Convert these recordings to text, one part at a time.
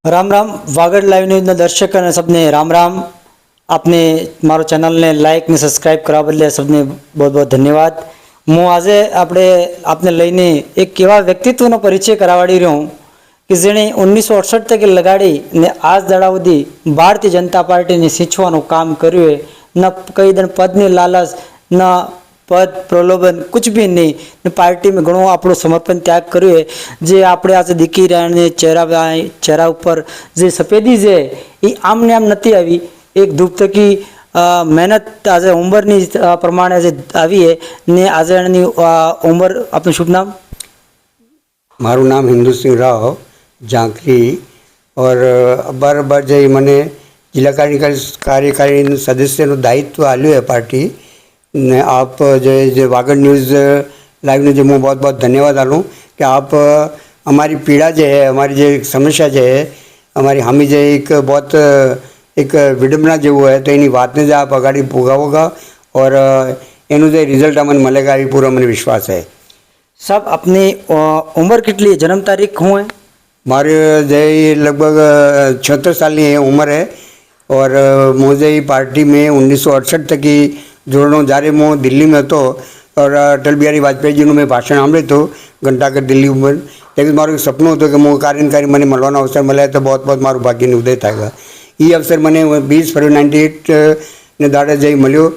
Ram Ram Vagad live news दर्शक ने सबने राम राम। आपने मारो चैनल ने लाइक ने सब्सक्राइब करा बदले सबने बहुत बहुत धन्यवाद। હું આજે આપને લઈને એક એવા વ્યક્તિત્વનો પરિચય કરાવડી રહ્યો હું કે જેણે 1968 તકે લગાડી ને આજ દાડા સુધી ભારતીય જનતા પાર્ટીને સિંચવાનું કામ કર્યું है। न कई दिन पदની लालच न पद प्रलोभन कुछ भी नहीं ने पार्टी में घणो આપણો સમર્પણ ત્યાગ કર્યો है। જે આપણે આજે દીકી રહ્યા ને ચહેરા ઉપર જે સફેદી છે એ આમને આમ નથી આવી। એક ધૂપ થકી મહેનત આજે ઉંમરની પ્રમાણે જે આવી है ને આજે એની ઉંમર આપનું શુભ નામ? મારું નામ હિન્દુ સિંહ રાવ ઝાંખરી और बार जई मैंने जिला कार्यकारी सदस्यનું દાયિત્વ આલ્યું है पार्टी ने। आप जो वागड़ न्यूज़ लाइव ने जो मैं बहुत बहुत धन्यवाद आलूँ कि आप हमारी पीड़ा जो है हमारी जो समस्या जो है हमारी हमी जो एक बहुत एक विडंबना जेवू है तो एनी बात ने जो आप अगाड़ी भोगावोगा और एनु जो रिजल्ट अमन मिलेगा ये पूरा मन विश्वास है। साहब अपनी उम्र कितनी है, जन्म तारीख हुआ है? मारे जो लगभग 76 साल की उम्र है और मुझे पार्टी में 1968 तक की जोड़ो जारे मैं दिल्ली में तो और अटल बिहारी वाजपेयी जी मैं भाषण सांभळ्युं तो घंटाघर दिल्ली में। लेकिन मारो एक सपनों हतुं कि मैं कार्यकारी मैंने मळवानो अवसर मळे तो बहुत बहुत मारो भाग्य उदय थायगा। ये अवसर मैंने 20 फरवरी 98 ने दाड़े जई मळ्यो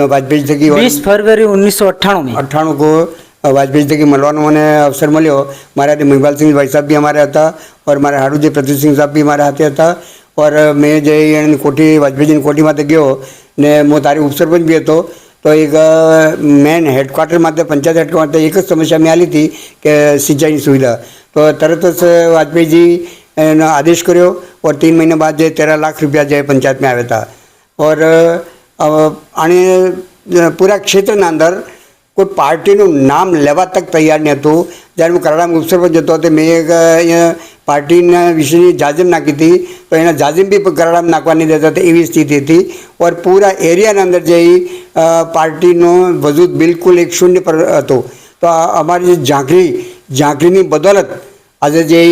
वाजपेयी जी की 20 फरवरी 1998 में 98 को वाजपेयी जी की मळवानो मैंने अवसर मळ्यो। मारे हाथे महिपाल सिंह भाई साहब भी हमारे था और मारे हाडू जी प्रतीक सिंह साहब भी हमारे हाथे था और मैं जई कोठी वाजपेयी जी कोठी माथे गयो ने मैं तारी उपसरपंच भी हतो तो एक मेन हेडक्वार्टर माथे पंचायत हेडक्वार्टर एक समस्या में आली थी कि सिंचाई सुविधा तो तरत वाजपेयी जी ने आदेश कर्यो और 3 महीने बाद जो 13 लाख रुपया जो पंचायत में आया था और आने पूरा क्षेत्र अंदर कोई पार्टी नाम लेवा तक तैयार नहीं हतुं। जયારે मैं कराड़ा में उपसरपंच हतो तो मैं एक पार्टी विषय जाजिम नाखी थी तो एना जाजिम भी कराड़ा में नाखवा नहीं देता था एवी स्थिति थी और पूरा एरिया अंदर जो पार्टी वजूद बिल्कुल एक शून्य पर हतो। तो अमारी झांकरी बदौलत आज जे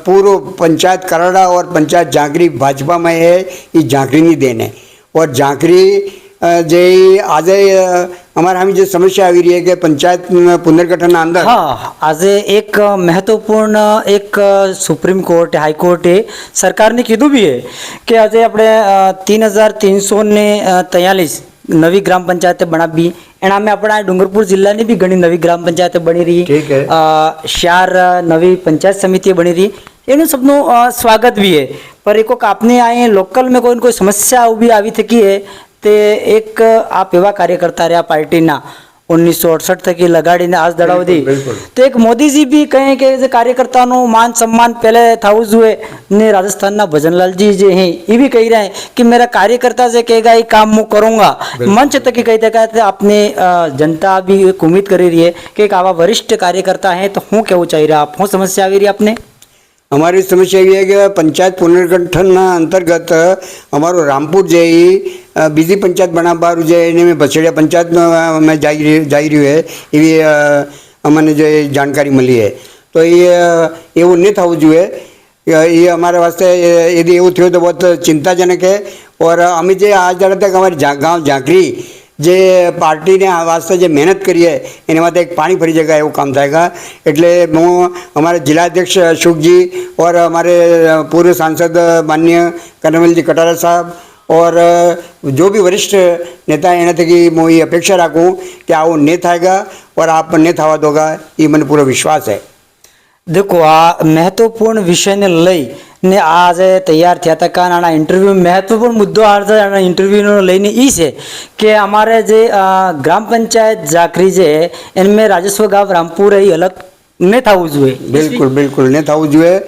पूरो पंचायत कराड़ा और पंचायत झांकरी भाजपा में है ये झांकरी देन है और झांकरी जे आज हमारे हमें जो समस्या आई रही है कि पंचायत पुनर्गठन अंदर हाँ आज एक महत्वपूर्ण एक सुप्रीम कोर्ट हाई कोर्टे सरकार ने कीधु भी है कि आज अपने 3343 नवी ग्राम पंचायतें बनावी एना में अपना डूंगरपुर जिला ने भी घनी नवी ग्राम पंचायतें बनी रही, 4 नवी पंचायत समिति बनी रही, एनु सबनो स्वागत भी है। पर एक आपने आए लोकल में कोई समस्या भी આવી थकी है ते एक आप एवं कार्यकर्ता रहा पार्टी ना 1968 थकी लगाड़ी ने आज दड़ावधी तो एक मोदी जी भी कहें कि कार्यकर्ता मान सम्मान पहले था हुए ने राजस्थान ना भजनलाल जी जो हैं ये भी कह रहे हैं कि मेरा कार्यकर्ता से कहेगा ये काम मैं करूँगा। मंच तक कहते कहते आपने जनता भी एक उम्मीद करी रही है कि एक आवा वरिष्ठ कार्यकर्ता है तो हूँ क्या चाहिए आप हूँ समस्या आ रही आपने? हमारी समस्या ये है कि पंचायत पुनर्गठन अंतर्गत हमारो रामपुर जे बीजी पंचायत बनाववाळुं जे एने में बछड़िया पंचायत में जाई रही है एवी अमने जो जानकारी मिली है। तो ये एवं नहीं थवुं जोईए। ये हमारे वास्ते यदि एवं थयो तो बहुत चिंताजनक है और अमे जे आज दाड़ा तक हमारी गाँव झांकरी जे पार्टी ने वास्ते जो मेहनत करी है एने माटे एक पानी भरी जगह एवं काम थायगा। एटले हूँ हमारे जिलाध्यक्ष अशोक जी और हमारे पूर्व सांसद माननीय कर्नल जी कटारा साहब और जो भी वरिष्ठ नेता एना थकी मैं ये अपेक्षा राखूँ कि आवो नहीं थायगा और आप नहीं थवा दोगा ये मैंने पूरा विश्वास है। देखो आ महत्वपूर्ण विषय ने लई ने आज तैयार थया था का इंटरव्यू महत्वपूर्ण मुद्दों आज इंटरव्यू लईने ई है कि हमारे जे ग्राम पंचायत झांकरी जे इनमें राजस्व गाँव रामपुर ही अलग नहीं था जुए। बिल्कुल बिल्कुल नहीं था जुए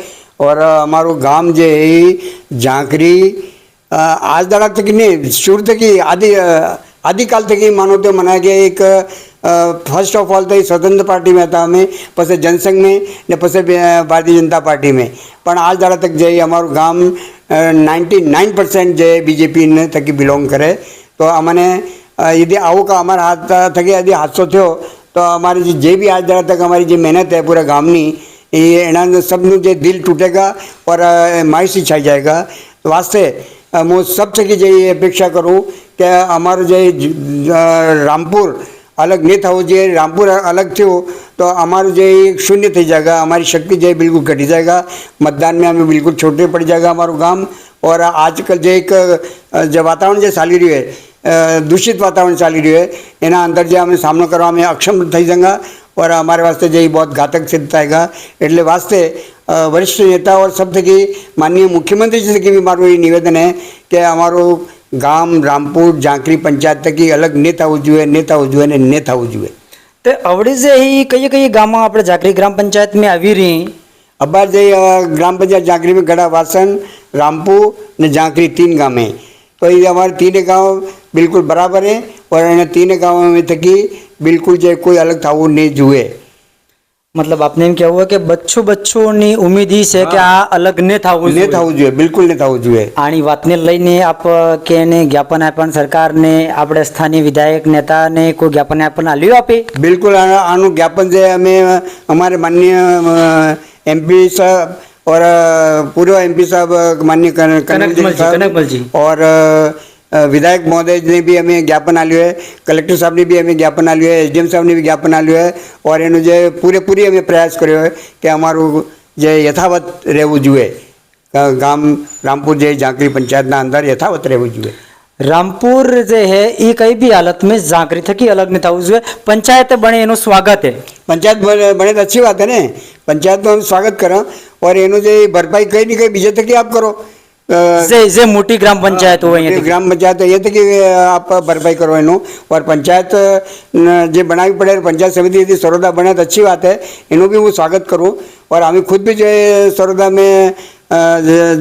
और हमारो गाम जे झांकरी आज दाड़ा तक नहीं शुरू तक आदिकाल तक मानो तो मना के एक फर्स्ट ऑफ ऑल तो स्वतंत्र पार्टी में था हमें पसे जनसंघ में ने पसे भारतीय जनता पार्टी में पण आज दाड़ा तक जे हमारो गाम 99% जे बीजेपी ने थकी बिलोंग करे। तो अमने यदि आओ का हमारा हाथ थके यदि हादसो थो तो हमारी जे भी आज दाड़ा तक हमारी जो मेहनत है पूरा गामनी ये एना सबનું જે દિલ તૂટેગા और માયસી છાઈ જાયગા વાસ્તે હું સબ થકી જે અપેક્ષા કરું કે અમારું જે રામપુર अलग नहीं था वो जो रामपुर अलग थे तो हमारे जो शून्य थी जाएगा, हमारी शक्ति जो बिल्कुल घटी जाएगा, मतदान में हमें बिल्कुल छोटे पड़ जाएगा हमारा गांव। और आजकल जो एक जो वातावरण जो चाली रही है दूषित वातावरण चाली रही है एना अंदर जो हमें सामनो करवा में अक्षम थी जाएगा और हमारे वास्ते जो बहुत घातक सिद्ध थाएगा। एटले वास्ते वरिष्ठ नेता और सब थकी माननीय मुख्यमंत्री जी थकी भी मारू ये निवेदन है कि हमारो ગામ રામપુર ઝાંખરી પંચાયત તકી અલગ નહીં થવું જોઈએ ને નહીં થવું જોઈએ। તો અવળી જે એ કઈ કઈ ગામમાં આપણે ઝાંખરી ગ્રામ પંચાયત में આવી રહી अबार जे ग्राम पंचायत झांकरी में गड़ा वासन रामपुर ने झांकरी 3 गाँव हैं तो ये हमारे 3 गाँव बिल्कुल बराबर है और इन 3 गाँव में थकी बिल्कुल जो कोई अलग था वो नहीं जुए। मतलब आपने એમ કહેવું કે બચ્ચોની ઉમ્મીદ ઈ છે કે આ અલગ ને થવું नहीं થવું જોઈએ बिल्कुल नहीं થવું જોઈએ। આની વાતને લઈને આપ કે એને જ્ઞાપન આપ્યા સરકારને આપણે સ્થાનિક વિધાયક નેતાને કોઈ જ્ઞાપન આપ્યા આલ્યું આપે बिल्कुल आनु ज्ञापन से हमें हमारे माननीय एमपी साहब और पूर्व एमपी साहब माननीय कनकमल जी और विधायक महोदय ने भी हमें ज्ञापन आल्यो है, कलेक्टर साहब ने भी हमें ज्ञापन आल्यो है, एसडीएम साहब ने भी ज्ञापन आल्यो है और एनु जे पूरेपूरी हमें प्रयास कर्यो है कि अमारू जे यथावत रहेवुं जोईए गाम रामपुर जे झांकरी पंचायतना अंदर यथावत रहेवुं जोईए। रामपुर जे है ये कई भी हालत में झांकरी थकी अलग नहीं थવું જોઈએ पंचायत बने એનું સ્વાગત है पंचायत बने तो अच्छी बात है ने पंचायत तो हम स्वागत करें और एनु जे भरपाई कहीं नहीं कहीं बीजे तक आप करो जे मोटी ग्राम पंचायत हो ग्राम पंचायत ये तक आप भरपाई करो एनु और पंचायत जे बनावी पड़े पंचायत समिति यदि सरोदा बने तो अच्छी बात है एनु भी हूँ स्वागत करूँ और हमें खुद भी जो है सरोदा में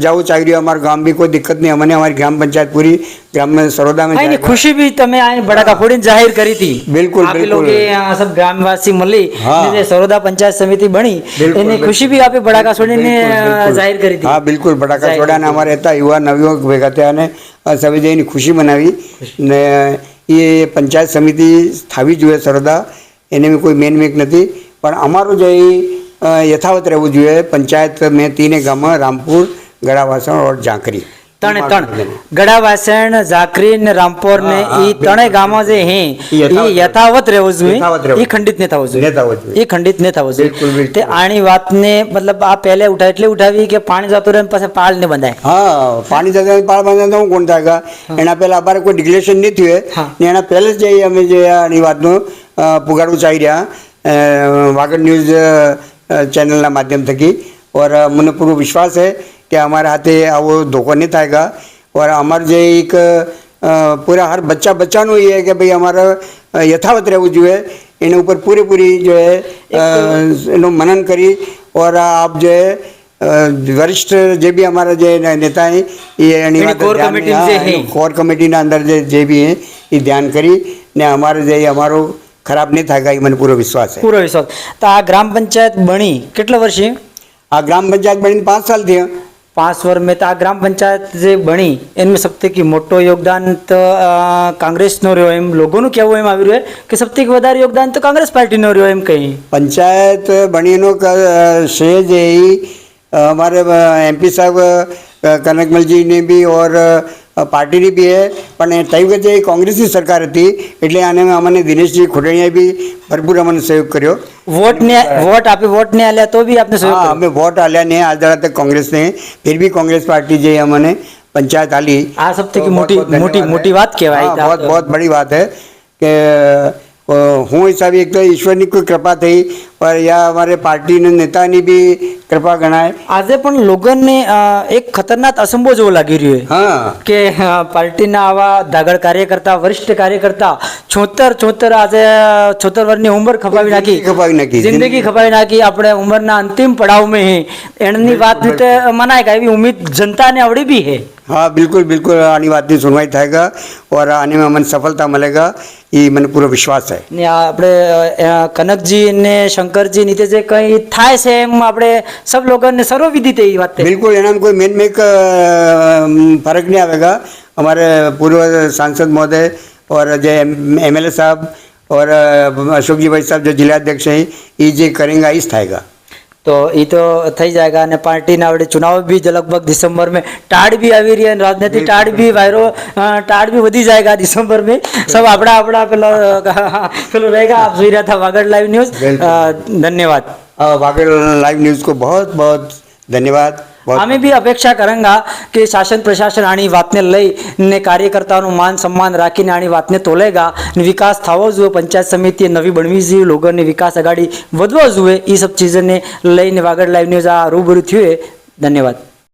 जाऊँ चाहिए हमारे गांव भी कोई दिक्कत नहीं हमने हमारी ग्राम पंचायत पूरी ग्राम में सरोदा में नहीं खुशी भी तमे आए बड़ाका फोड़ी जाहिर करी थी बिल्कुल आप बिल्कुल लोग यहाँ सब ग्रामवासी मली हाँ। ने सरोदा पंचायत समिति बनी इन्हें खुशी भी आपे बड़ाका फोड़ी ने जाहिर करी थी। हाँ बिल्कुल बड़ाका छोड़ा ने हमारे था युवा नवयुवक भेगा थे ने सभी जई खुशी मनावी ने ये पंचायत समिति थावी जुए सरोदा एने में कोई मेन मेक नहीं पण अमारो जो यथावत रहવું જોઈએ पंचायत में 3 गाम रामपुर गड़ावासण और झांकरी तणे तण गड़ावासण झांकरी ने रामपुर ने ई तणे गामो जे है ई यथावत रहવું જોઈએ ई खंडित नहीं થવું જોઈએ ई खंडित नहीं થવું જોઈએ તે આની વાતને મતલબ આ પહેલે ઉઠા એટલે ઉઠાવી કે પાણી જતો રહે પછી પાળ ને બંધાય हाँ पानी जगह पाळ बांधता हूँ कौन थाएगा एना पहला अबार कोई डिक्लेरेशन नहीं थी ने एना पहले जे हमें जे आनी वातनो पुगाड़વું ચાહી રહ્યા वागड़ न्यूज चैनल माध्यम थकी और મને પૂરો વિશ્વાસ है कि हमारे हाथे वो धोखा नहीं थाएगा और हमारे जो एक पूरा हर बच्चा ये है कि भाई हमारा यथावत रहવું જોઈએ एने ऊपर पूरी जो है एनो मनन करी और आप जो है वरिष्ठ जो भी हमारा जो नेता है ये कोर कमेटी ना अंदर जो भी है ये ध्यान करी ने हमारे जो हमारो खराब नहीं थाएगा ये મને પૂરો વિશ્વાસ है પૂરો વિશ્વાસ। તો આ ગ્રામ પંચાયત બની કેટલા વર્ષે आ ग्राम पंचायत बनी 5 साल थी 5 વર્ષ में तो आ ग्राम पंचायत जे बनी इनमें सबसे की मोटो योगदान तो कांग्रेस नो रह्यो एम लोगों नु केवो एम आवी रह्यो कि सबसे वधारे योगदान तो कांग्रेस पार्टी नो रह्यो एम कहीं पंचायत बनी नो श्रेय जे हमारे एमपी साहब कनकमल जी ने भी और पार्टी ની બી है પણ તઈ વખતે કોંગ્રેસની સરકાર હતી એટલે આને અમને દિનેશજી ખોડણીયાએ બી ભરપૂર અમને સહયોગ કર્યો वोट आपे वोट ने आल्या तो भी आपने हाँ हमें वोट आल्या ने आज दाड़ा तक कांग्रेस ने फिर भी कांग्रेस पार्टी जे हमने पंचायत आली आ सबसे की मोटी बात कहवाई बहुत बहुत बड़ी बात है कि हूँ हिसाब एक तो ईश्वर की कोई कृपा थी पर या हमारे पार्टी ने नेता ने भी कृपा गणाए આજે પણ લોકોને એક ખતરનાક અસંભવ જેવો લાગી રહ્યો છે हाँ કે પાર્ટીના આવા ધાગડ કાર્યકર્તા વરિષ્ઠ કાર્યકર્તા 76 આજે 76 વર્ષની ઉંમર ખપાવી નાખી જિંદગી ખપાવી નાખી આપણે ઉંમરના અંતિમ પડાવ में है એની વાત રીતે મનાય કે એવી ઉમ્મીદ જનતાને આવડી भी है। हाँ बिल्कुल बिल्कुल आनी बात की सुनवाई थाएगा और आने में मन सफलता मिलेगा ये મને પૂરો વિશ્વાસ है ને આપણે કનકજી ને શંકરજી નીતે જે કઈ થાય છે એમ આપણે सब लोगों ने सर्वविदित है ये बात बिल्कुल एना में कोई मेन में फर्क नहीं आएगा। हमारे पूर्व सांसद महोदय और जो एमएलए साहब और अशोक जी भाई साहब जो जिलाध्यक्ष हैं ये जे करेंगे इस थाएगा। तो ये तो થઈ जाएगा અને પાર્ટીના આપણે ચુનાવ भी लगभग दिसंबर में टाड़ भी આવી રહી અને राजनीति टाड़ भी वायरो टाड़ भी વધી जाएगा दिसंबर में सब આપણા પેલો रहेगा आप જોઈ રહ્યા था વાગડ લાઈવ ન્યૂઝ धन्यवाद वागड़ लाइव न्यूज़ को बहुत बहुत धन्यवाद અમે બી અપેક્ષા કરાંગા કે શાસન પ્રશાસન આની વાતને લઈને કાર્યકર્તાઓનું માન સન્માન રાખીને આની વાતને તોલેગા અને વિકાસ થવો જોઈએ પંચાયત સમિતિ નવી બનવી જોઈએ લોકોને વિકાસ અગાડી વધવો જોઈએ એ સબ ચીજોને લઈને વાગડ લાઈવ ન્યૂઝ આ રૂબરૂ થયું ધન્યવાદ